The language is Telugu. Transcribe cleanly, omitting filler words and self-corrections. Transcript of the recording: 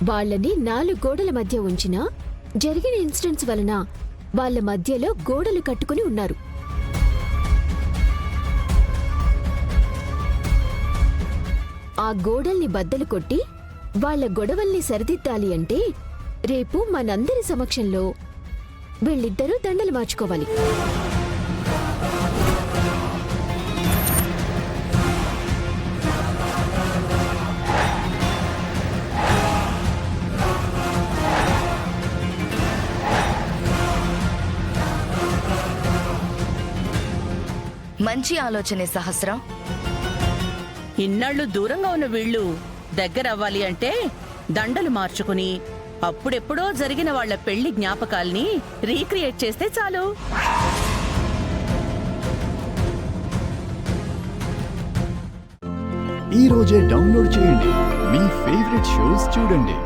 వాళ్ళని 4 గోడల మధ్య ఉంచినా జరిగిన ఇన్సిడెంట్స్ వలన వాళ్ళ మధ్యలో గోడలు కట్టుకుని ఉన్నారు. ఆ గోడల్ని బద్దలు కొట్టి వాళ్ళ గొడవల్ని సరిదిద్దాలి అంటే రేపు మనందరి సమక్షంలో వీళ్ళిద్దరూ దండలు మార్చుకోవాలి. మంచి ఆలోచనే సహస్రం. ఇన్నాళ్ళు దూరంగా ఉన్న వీళ్ళు దగ్గరవ్వాలి అంటే దండలు మార్చుకుని అప్పుడెప్పుడో జరిగిన వాళ్ల పెళ్లి జ్ఞాపకాల్ని రీక్రియేట్ చేస్తే చాలు. ఈ రోజే డౌన్లోడ్ చేయండి, మీ ఫేవరెట్ షోస్ చూడండి.